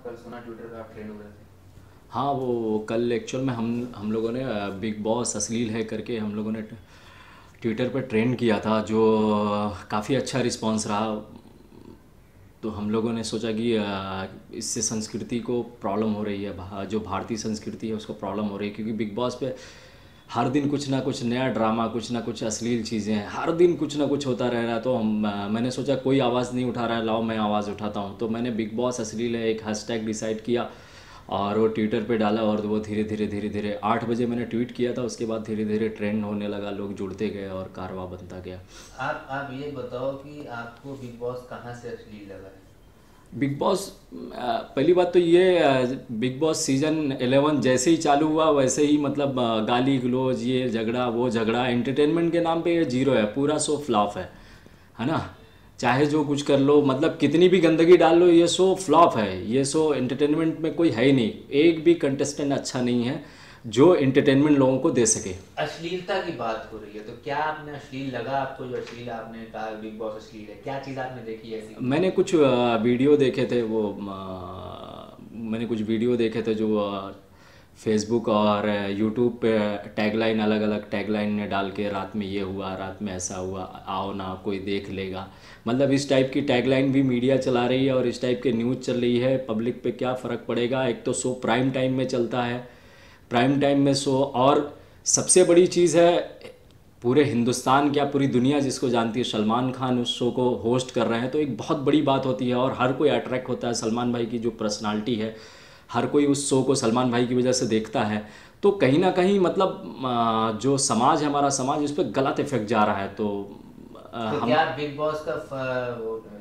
कल सुना ट्विटर पे आप ट्रेंड हो रहे थे। हाँ, वो कल एक्चुअल में हम लोगों ने बिग बॉस अश्लील है करके हम लोगों ने ट्विटर पर ट्रेंड किया था, जो काफ़ी अच्छा रिस्पांस रहा। तो हम लोगों ने सोचा कि इससे संस्कृति को प्रॉब्लम हो रही है, जो भारतीय संस्कृति है उसको प्रॉब्लम हो रही है, क्योंकि बिग बॉस पे हर दिन कुछ ना कुछ नया ड्रामा, कुछ ना कुछ अश्लील चीज़ें हैं, हर दिन कुछ ना कुछ होता रह रहा है। तो मैंने सोचा कोई आवाज़ नहीं उठा रहा है, लाओ मैं आवाज़ उठाता हूँ। तो मैंने बिग बॉस अश्लील है एक हैशटैग डिसाइड किया और वो ट्विटर पे डाला, और वो धीरे धीरे 8 बजे मैंने ट्वीट किया था, उसके बाद धीरे धीरे ट्रेंड होने लगा, लोग जुड़ते गए और कारवां बनता गया। आप ये बताओ कि आपको बिग बॉस कहाँ से अश्लील लगा है। बिग बॉस पहली बात तो ये, बिग बॉस सीजन 11 जैसे ही चालू हुआ वैसे ही मतलब गाली गलौज, ये झगड़ा वो झगड़ा, एंटरटेनमेंट के नाम पे ये जीरो है, पूरा शो फ्लॉप है ना। चाहे जो कुछ कर लो, मतलब कितनी भी गंदगी डाल लो, ये शो फ्लॉप है। ये शो एंटरटेनमेंट में कोई है ही नहीं, एक भी कंटेस्टेंट अच्छा नहीं है जो एंटरटेनमेंट लोगों को दे सके। अश्लीलता की बात हो रही है तो क्या आपने अश्लील लगा आपको, जो अश्लील आपने कहा बिग बॉस अश्लील है, क्या चीज़ आपने देखी ऐसी। मैंने कुछ वीडियो देखे थे, मैंने कुछ वीडियो देखे थे जो फेसबुक और यूट्यूब पे टैगलाइन, अलग अलग टैगलाइन ने डाल के, रात में ये हुआ, रात में ऐसा हुआ, आओ ना कोई देख लेगा, मतलब इस टाइप की टैगलाइन भी मीडिया चला रही है और इस टाइप के न्यूज़ चल रही है। पब्लिक पे क्या फ़र्क पड़ेगा। एक तो शो प्राइम टाइम में चलता है, प्राइम टाइम में शो, और सबसे बड़ी चीज़ है पूरे हिंदुस्तान, क्या पूरी दुनिया जिसको जानती है, सलमान खान उस शो को होस्ट कर रहे हैं, तो एक बहुत बड़ी बात होती है और हर कोई अट्रैक्ट होता है। सलमान भाई की जो पर्सनालिटी है, हर कोई उस शो को सलमान भाई की वजह से देखता है। तो कहीं ना कहीं मतलब जो समाज है, हमारा समाज, उस पर गलत इफेक्ट जा रहा है। तो तो हम क्या आप बिग बॉस का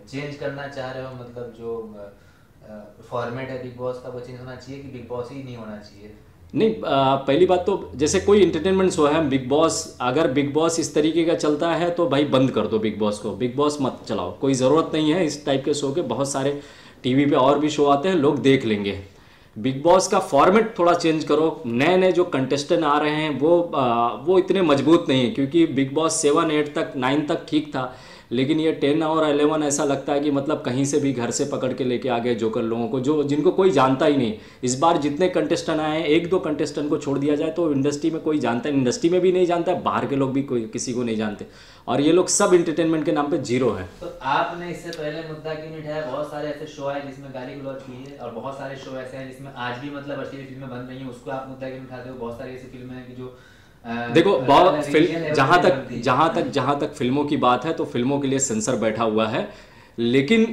चेंज करना चाह रहे हो, मतलब जो फॉर्मेट है बिग बॉस का वो चेंज होना चाहिए कि बिग बॉस ही नहीं होना चाहिए। नहीं, पहली बात तो जैसे कोई इंटरटेनमेंट शो है बिग बॉस, अगर बिग बॉस इस तरीके का चलता है तो भाई बंद कर दो बिग बॉस को, बिग बॉस मत चलाओ, कोई ज़रूरत नहीं है इस टाइप के शो के। बहुत सारे टीवी पे और भी शो आते हैं, लोग देख लेंगे। बिग बॉस का फॉर्मेट थोड़ा चेंज करो। नए नए जो कंटेस्टेंट आ रहे हैं वो इतने मजबूत नहीं है, क्योंकि बिग बॉस 7 8 तक 9 तक ठीक था, लेकिन ये 10 और 11 ऐसा लगता है कि मतलब कहीं से भी घर से पकड़ के लेके आ गए जोकर लोगों को, जो जिनको कोई जानता ही नहीं। इस बार जितने कंटेस्टेंट आए हैं, एक दो कंटेस्टेंट को छोड़ दिया जाए तो इंडस्ट्री में कोई जानता है, इंडस्ट्री में भी नहीं जानता है, बाहर के लोग भी कोई किसी को नहीं जानते, और ये लोग सब इंटरटेनमेंट के नाम पे जीरो है। तो आपने इससे पहले मुद्दा क्यों नहीं उठाया, बहुत सारे ऐसे शो है जिसमें गाली गलौज की है और बहुत सारे शो ऐसे हैं जिसमें आज भी मतलब अश्लील फिल्में बन रही हैं, उसको आप मुद्दा क्यों नहीं उठाते हो। बहुत सारी ऐसी फिल्में हैं कि जो देखो, बहुत रीजन फिल्म, लेवल जहाँ पे तक बनती है। जहाँ तक फिल्मों की बात है तो फिल्मों के लिए सेंसर बैठा हुआ है, लेकिन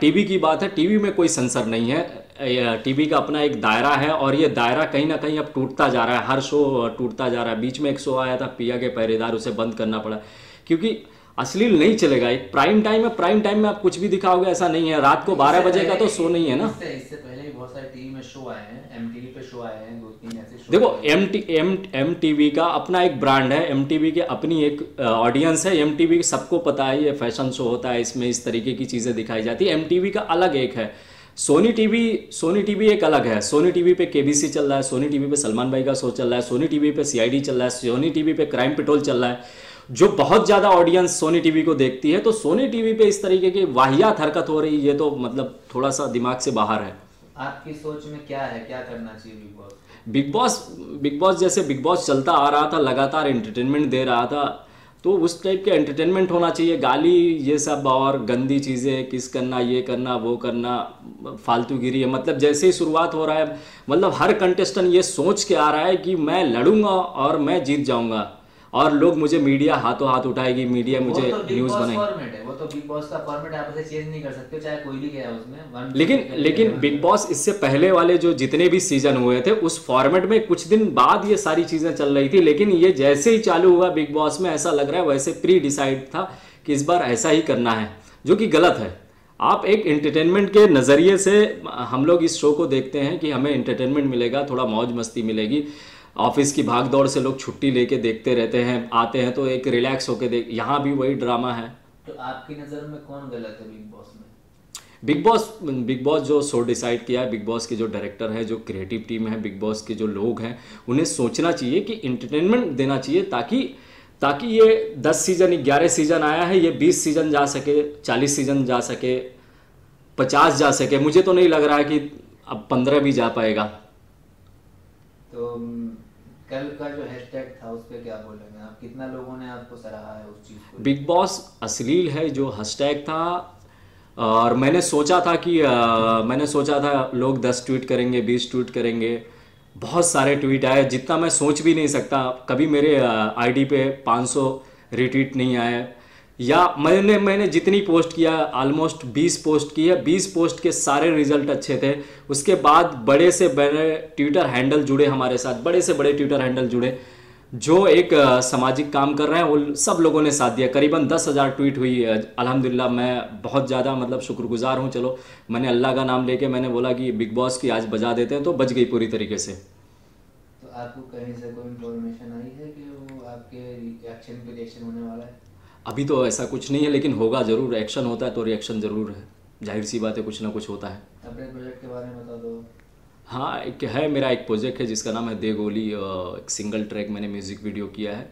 टीवी की बात है, टीवी में कोई सेंसर नहीं है। टीवी का अपना एक दायरा है और ये दायरा कहीं ना कहीं अब टूटता जा रहा है, हर शो टूटता जा रहा है। बीच में एक शो आया था पिया के पहरेदार, उसे बंद करना पड़ा, क्योंकि अश्लील नहीं चलेगा। एक प्राइम टाइम है, प्राइम टाइम में आप कुछ भी दिखाओगे ऐसा नहीं है, रात को 12 बजे का तो शो नहीं है ना। इससे पहले भी बहुत सारे टीवी में शो आए हैं, एमटीवी पे शो आए हैं, 2 3 ऐसे शो देखो, आए हैं। एम टीवी का अपना एक ब्रांड है, एम टीवी की अपनी एक ऑडियंस है। एम टीवी सबको पता है ये फैशन शो होता है, इसमें इस तरीके की चीज़ें दिखाई जाती है। एम टीवी का अलग एक है, सोनी टीवी एक अलग है। सोनी टीवी पे केबीसी चल रहा है, सोनी टीवी पे सलमान भाई का शो चल रहा है, सोनी टीवी पे सीआईडी चल रहा है, सोनी टीवी पे क्राइम पेट्रोल चल रहा है, जो बहुत ज़्यादा ऑडियंस सोनी टीवी को देखती है। तो सोनी टीवी पे इस तरीके की वाहियात हरकत हो रही है, ये तो मतलब थोड़ा सा दिमाग से बाहर है। आपकी सोच में क्या है, क्या करना चाहिए बिग बॉस। बिग बॉस जैसे बिग बॉस चलता आ रहा था, लगातार एंटरटेनमेंट दे रहा था, तो उस टाइप के एंटरटेनमेंट होना चाहिए। गाली ये सब और गंदी चीज़ें, किस करना, ये करना, वो करना, फालतूगिरी है। मतलब जैसे ही शुरुआत हो रहा है, मतलब हर कंटेस्टेंट ये सोच के आ रहा है कि मैं लड़ूंगा और मैं जीत जाऊंगा, और लोग मुझे, मीडिया हाथों हाथ उठाएगी, मीडिया वो मुझे तो बिग न्यूज़ बॉस बनाएगी। फॉर्मेट है, वो तो बिग बॉस का फॉर्मेट है, आप उसे चेंज नहीं कर सकते हो, चाहे कोई भी गया उसमें वन लेकिन बिग बॉस इससे पहले वाले जो जितने भी सीजन हुए थे उस फॉर्मेट में कुछ दिन बाद ये सारी चीजें चल रही थी, लेकिन ये जैसे ही चालू हुआ बिग बॉस में, ऐसा लग रहा है वैसे प्री डिसाइड था कि इस बार ऐसा ही करना है, जो कि गलत है। आप एक एंटरटेनमेंट के नज़रिए से, हम लोग इस शो को देखते हैं कि हमें एंटरटेनमेंट मिलेगा, थोड़ा मौज मस्ती मिलेगी। ऑफिस की भाग दौड़ से लोग छुट्टी लेके देखते रहते हैं, आते हैं तो एक रिलैक्स होके देख, यहाँ भी वही ड्रामा है। तो आपकी नज़र में कौन गलत है बिग बॉस में। बिग बॉस जो शो डिसाइड किया है, बिग बॉस के जो डायरेक्टर है, जो क्रिएटिव टीम है, बिग बॉस के जो लोग हैं, उन्हें सोचना चाहिए कि इंटरटेनमेंट देना चाहिए, ताकि ताकि ये 10 सीजन 11 सीजन आया है, ये 20 सीजन जा सके, 40 सीजन जा सके, 50 जा सके। मुझे तो नहीं लग रहा है कि अब 15 भी जा पाएगा। तो कल का जो हैशटैग था उस पर क्या बोलेंगे आप, कितना लोगों ने आपको सराहा है उस चीज़ को? बिग बॉस अश्लील है जो हैशटैग था, और मैंने सोचा था लोग 10 ट्वीट करेंगे, 20 ट्वीट करेंगे, बहुत सारे ट्वीट आए जितना मैं सोच भी नहीं सकता। कभी मेरे आईडी पे 500 रिट्वीट नहीं आए, या मैंने जितनी पोस्ट किया ऑलमोस्ट 20 पोस्ट की है, 20 पोस्ट के सारे रिजल्ट अच्छे थे। उसके बाद बड़े से बड़े ट्विटर हैंडल जुड़े हमारे साथ, बड़े से बड़े ट्विटर हैंडल जुड़े जो एक सामाजिक काम कर रहे हैं, वो सब लोगों ने साथ दिया। करीबन 10,000 ट्वीट हुई। अल्हम्दुलिल्लाह मैं बहुत ज़्यादा मतलब शुक्रगुजार हूँ। चलो मैंने अल्लाह का नाम लेके मैंने बोला कि बिग बॉस की आज बजा देते हैं, तो बच गई पूरी तरीके से। तो आपको कहीं से कोई इन्फॉर्मेशन आई है कि वो आपके रिएक्शन पे रिएक्शन होने वाला है? अभी तो ऐसा कुछ नहीं है, लेकिन होगा ज़रूर। एक्शन होता है तो रिएक्शन ज़रूर है, जाहिर सी बात है, कुछ ना कुछ होता है। अपने प्रोजेक्ट के बारे में बता दो। हाँ, मेरा एक प्रोजेक्ट है जिसका नाम है दे गोली। एक सिंगल ट्रैक मैंने म्यूज़िक वीडियो किया है।